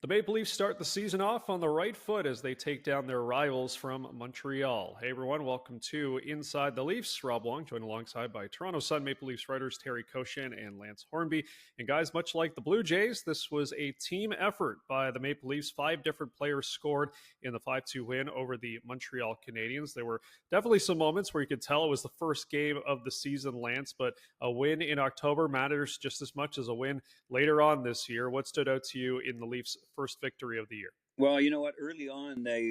The Maple Leafs start the season off on the right foot as they take down their rivals from Montreal. Hey everyone, welcome to Inside the Leafs. Rob Wong, joined alongside by Toronto Sun Maple Leafs writers Terry Koshan and Lance Hornby. And guys, much like the Blue Jays, this was a team effort by the Maple Leafs. 5 different players scored in the 5-2 win over the Montreal Canadiens. There were definitely some moments where you could tell it was the first game of the season, Lance, but a win in October matters just as much as a win later on this year. What stood out to you in the Leafs' first victory of the year? Well, you know what? Early on, they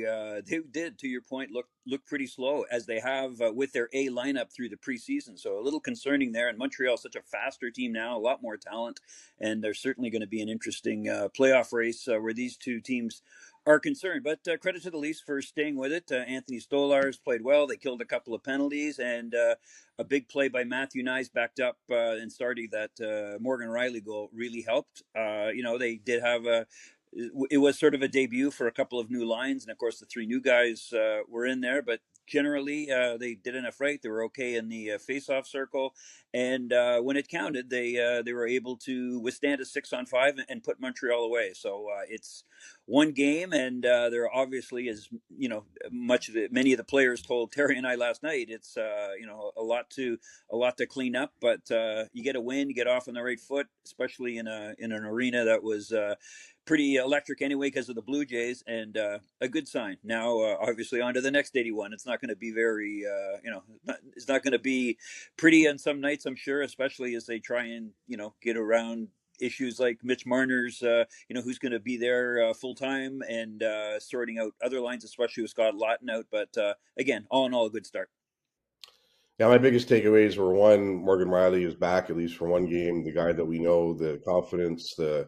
did, to your point, look pretty slow as they have with their A lineup through the preseason. So a little concerning there. And Montreal is such a faster team now, a lot more talent, and there's certainly going to be an interesting playoff race where these two teams are concerned. But credit to the Leafs for staying with it. Anthony Stolarz played well. They killed a couple of penalties, and a big play by Matthew Nyes backed up and starting that Morgan Rielly goal really helped. They did have it was sort of a debut for a couple of new lines, and of course the 3 new guys were in there, but generally they did enough right. They were okay in the face-off circle, and when it counted, they were able to withstand a 6-on-5 and put Montreal away. So it's one game, and there obviously is, many of the players told Terry and I last night, it's a lot to clean up, but you get a win, you get off on the right foot, especially in an arena that was pretty electric anyway because of the Blue Jays, and a good sign. Now, obviously, on to the next 81. It's not going to be very, it's not going to be pretty on some nights, I'm sure, especially as they try and, get around issues like Mitch Marner's, who's going to be there full time, and sorting out other lines, especially with Scott Laughton out. But again, all in all, a good start. Yeah, my biggest takeaways were one, Morgan Rielly is back at least for one game. The guy that we know, the confidence, the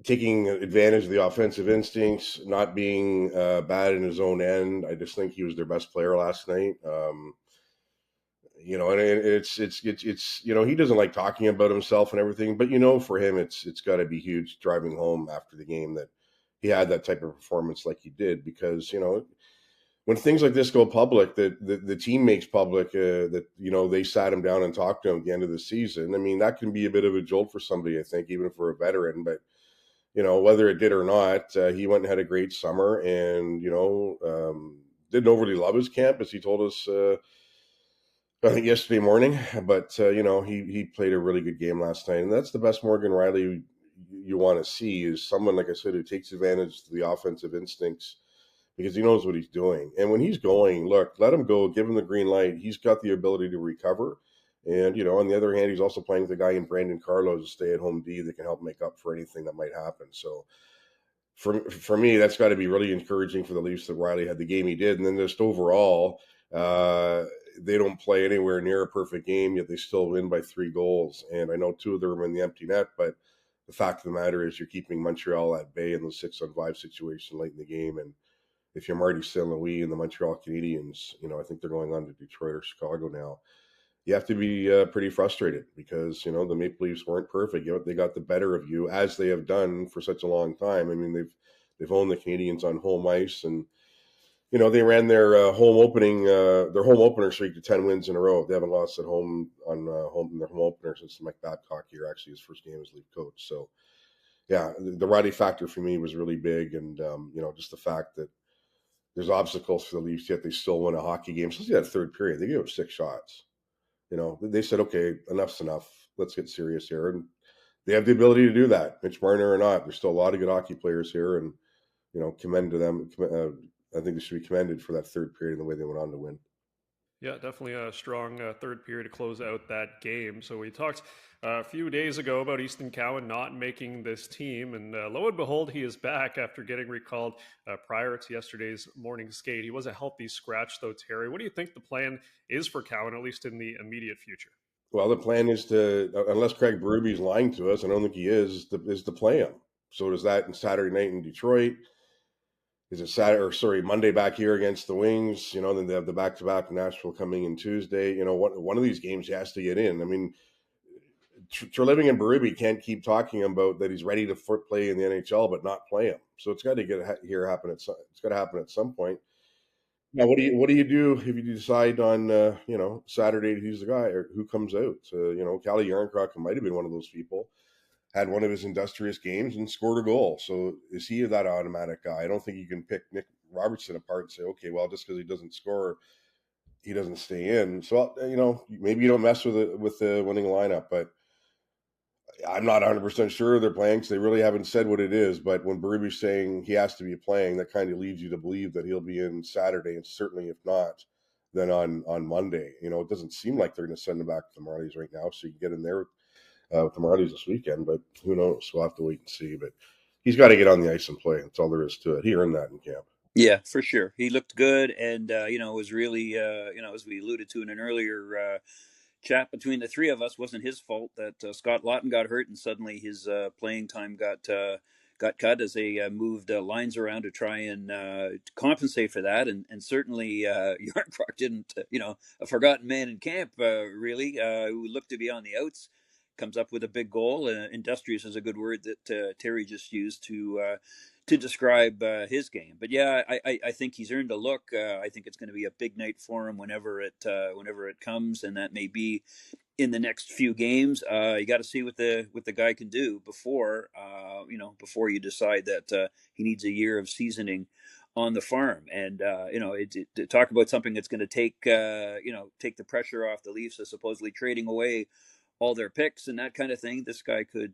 taking advantage of the offensive instincts, not being bad in his own end. I just think he was their best player last night. And it's he doesn't like talking about himself and everything, but for him it's got to be huge driving home after the game that he had that type of performance like he did, because when things like this go public, that the team makes public that they sat him down and talked to him at the end of the season. I mean, that can be a bit of a jolt for somebody, I think, even for a veteran. But whether it did or not, he went and had a great summer, and didn't overly love his camp, as he told us I think yesterday morning. But he played a really good game last night, and that's the best Morgan Rielly you want to see, is someone, like I said, who takes advantage of the offensive instincts, because he knows what he's doing. And when he's going, look, let him go, give him the green light. He's got the ability to recover. And, on the other hand, he's also playing with a guy in Brandon Carlos, a stay-at-home D, that can help make up for anything that might happen. So for me, that's got to be really encouraging for the Leafs that Rielly had the game he did. And then just overall, they don't play anywhere near a perfect game, yet they still win by 3 goals. And I know 2 of them are in the empty net, but the fact of the matter is you're keeping Montreal at bay in those 6-on-5 situation late in the game. And if you're Marty St. Louis and the Montreal Canadiens, I think they're going on to Detroit or Chicago now, you have to be pretty frustrated, because, the Maple Leafs weren't perfect. They got the better of you, as they have done for such a long time. I mean, they've owned the Canadiens on home ice, and, they ran their home opener streak to 10 wins in a row. They haven't lost at home in their home opener since Mike Babcock here, actually his first game as lead coach. So, yeah, the Rielly factor for me was really big, and, just the fact that there's obstacles for the Leafs, yet they still win a hockey game. Especially that third period, they gave up 6 shots. They said, okay, enough's enough. Let's get serious here. And they have the ability to do that, Mitch Marner or not. There's still a lot of good hockey players here, and, commend to them. I think they should be commended for that third period and the way they went on to win. Yeah, definitely a strong third period to close out that game. So we talked a few days ago about Easton Cowan not making this team, and lo and behold, he is back after getting recalled prior to yesterday's morning skate. He was a healthy scratch, though, Terry. What do you think the plan is for Cowan, at least in the immediate future? Well, the plan is to, unless Craig Berube is lying to us, I don't think he is to play him. So does that in Saturday night in Detroit. Is it Monday back here against the Wings? Then they have the back-to-back Nashville coming in Tuesday. One of these games he has to get in. I mean, Treliving and Berube can't keep talking about that he's ready to play in the NHL, but not play him. So it's got to happen at some point. Now, what do you do if you decide on Saturday he's the guy, or who comes out? Calle Yarncroc might have been one of those people. had one of his industrious games and scored a goal. So is he that automatic guy? I don't think you can pick Nick Robertson apart and say, okay, well, just because he doesn't score, he doesn't stay in. So, maybe you don't mess with the winning lineup, but I'm not 100% sure they're playing because they really haven't said what it is. But when Berube's saying he has to be playing, that kind of leads you to believe that he'll be in Saturday, and certainly if not, then on Monday. It doesn't seem like they're going to send him back to the Marlies right now, so you can get in there with the Marlies this weekend. But who knows? We'll have to wait and see. But he's got to get on the ice and play. That's all there is to it. He earned that in camp. Yeah, for sure. He looked good, and was really, as we alluded to in an earlier chat between the three of us, wasn't his fault that Scott Lawton got hurt, and suddenly his playing time got cut as they moved lines around to try and compensate for that. And certainly Yarncroc didn't, a forgotten man in camp, really, who looked to be on the outs, comes up with a big goal. Industrious is a good word that Terry just used to describe his game. But yeah, I think he's earned a look. I think it's going to be a big night for him whenever it comes, and that may be in the next few games. You got to see what the guy can do before before you decide that he needs a year of seasoning on the farm. And to talk about something that's going to take take the pressure off the Leafs of supposedly trading away all their picks and that kind of thing. This guy could